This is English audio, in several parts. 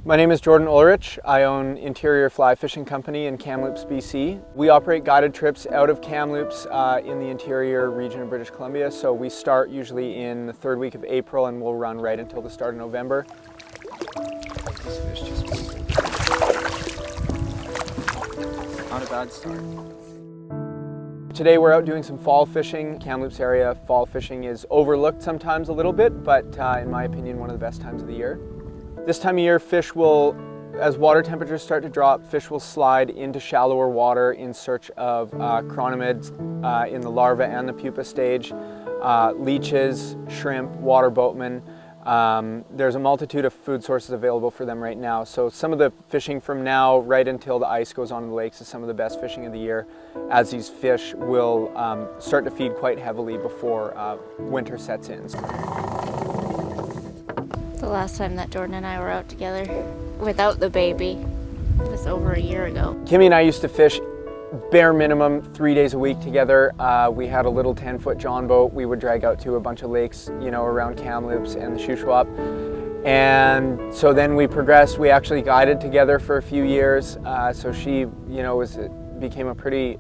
My name is Jordan Oelrich. I own Interior Fly Fishing Company in Kamloops, BC. We operate guided trips out of Kamloops in the interior region of British Columbia. So we start usually in the third week of April and we'll run right until the start of November. This fish just not a bad start. Today we're out doing some fall fishing. Kamloops area fall fishing is overlooked sometimes a little bit, but in my opinion, one of the best times of the year. This time of year, fish will, as water temperatures start to drop, fish will slide into shallower water in search of chironomids in the larva and the pupa stage, leeches, shrimp, water boatmen. There's a multitude of food sources available for them right now. So some of the fishing from now right until the ice goes on the lakes is some of the best fishing of the year, as these fish will start to feed quite heavily before winter sets in. The last time that Jordan and I were out together without the baby was over a year ago. Kymmy and I used to fish bare minimum 3 days a week together. We had a little 10-foot john boat we would drag out to a bunch of lakes, you know, around Kamloops and the Shuswap. And so then we progressed. We actually guided together for a few years. So she, you know, became a pretty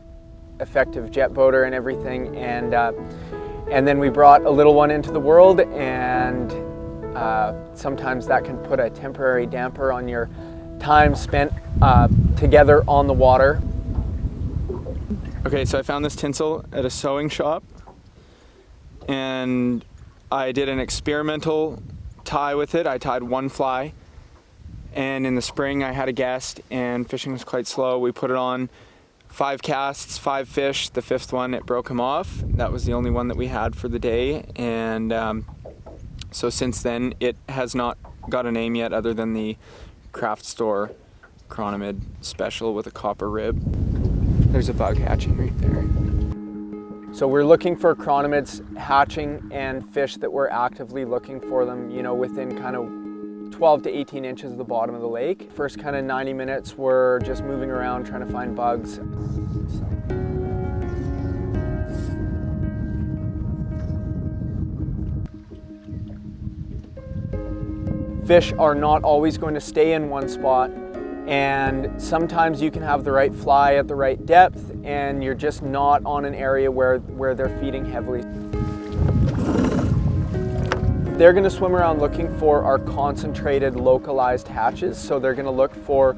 effective jet boater and everything. And then we brought a little one into the world, and sometimes that can put a temporary damper on your time spent together on the water. Okay, so I found this tinsel at a sewing shop, and I did an experimental tie with it. I tied one fly, and in the spring I had a guest and fishing was quite slow. We put it on 5 casts, 5 fish. The 5th one, it broke him off. That was the only one that we had for the day, and so since then, it has not got a name yet other than the craft store chironomid special with a copper rib. There's a bug hatching right there. So we're looking for chironomids hatching and fish that we're actively looking for them, you know, within kind of 12 to 18 inches of the bottom of the lake. First kind of 90 minutes, we're just moving around trying to find bugs. Fish are not always going to stay in one spot, and sometimes you can have the right fly at the right depth and you're just not on an area where they're feeding heavily. They're going to swim around looking for our concentrated localized hatches, so they're going to look for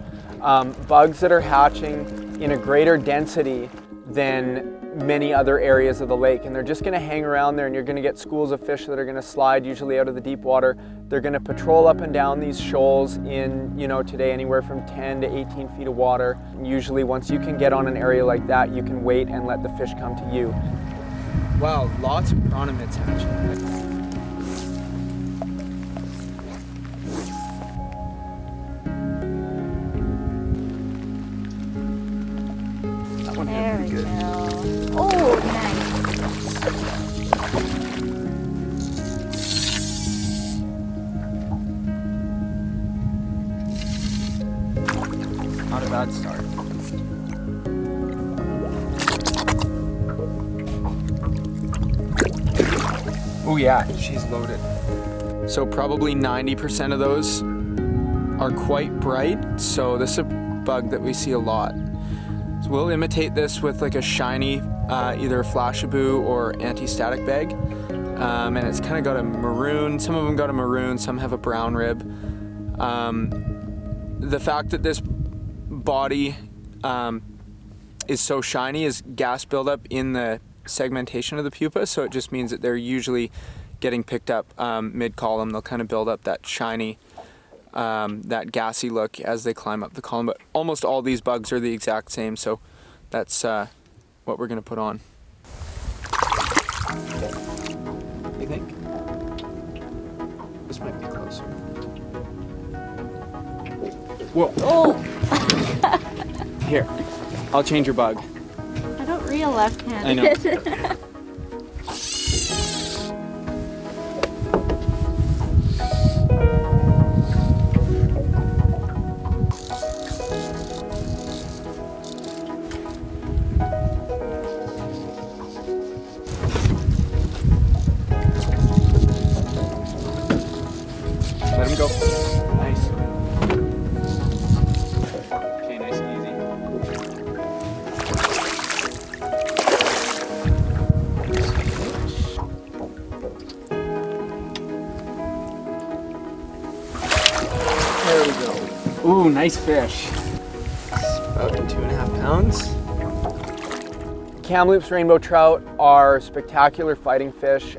bugs that are hatching in a greater density than many other areas of the lake, and they're just going to hang around there, and you're going to get schools of fish that are going to slide usually out of the deep water. They're going to patrol up and down these shoals in, you know, today anywhere from 10 to 18 feet of water. And usually once you can get on an area like that, you can wait and let the fish come to you. Wow, lots of chironomids hatching. That one There we good. go. Oh, nice. Not a bad start. Oh yeah, she's loaded. So probably 90% of those are quite bright, so this is a bug that we see a lot. So we'll imitate this with like a shiny, either flashaboo or anti-static bag. And it's kind of got a maroon, some of them got a maroon, some have a brown rib. The fact that this body is so shiny is gas buildup in the segmentation of the pupa, so it just means that they're usually getting picked up mid-column. They'll kind of build up that shiny, that gassy look as they climb up the column, but almost all these bugs are the exact same, so that's what we're going to put on. You think? This might be closer. Whoa. Oh! Here, I'll change your bug. I don't reel left-handed. I know. Let him go. Nice. go. Ooh, nice fish. About 2.5 pounds. Kamloops rainbow trout are spectacular fighting fish.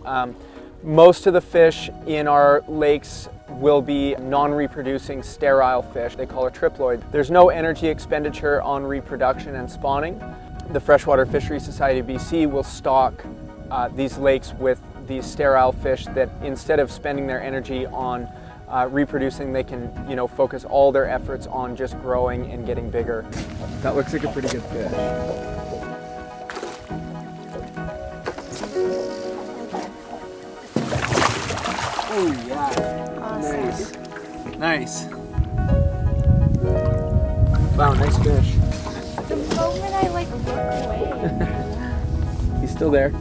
Most of the fish in our lakes will be non-reproducing sterile fish. They call it triploid. There's no energy expenditure on reproduction and spawning. The Freshwater Fishery Society of BC will stock these lakes with these sterile fish that instead of spending their energy on reproducing, they can, focus all their efforts on just growing and getting bigger. That looks like a pretty good fish. Oh yeah, Awesome. nice. Wow, nice fish. The moment I look away. He's still there.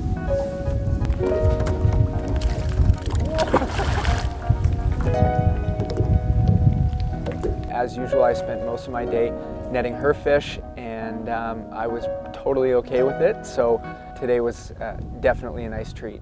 As usual, I spent most of my day netting her fish, and I was totally okay with it. So today was definitely a nice treat.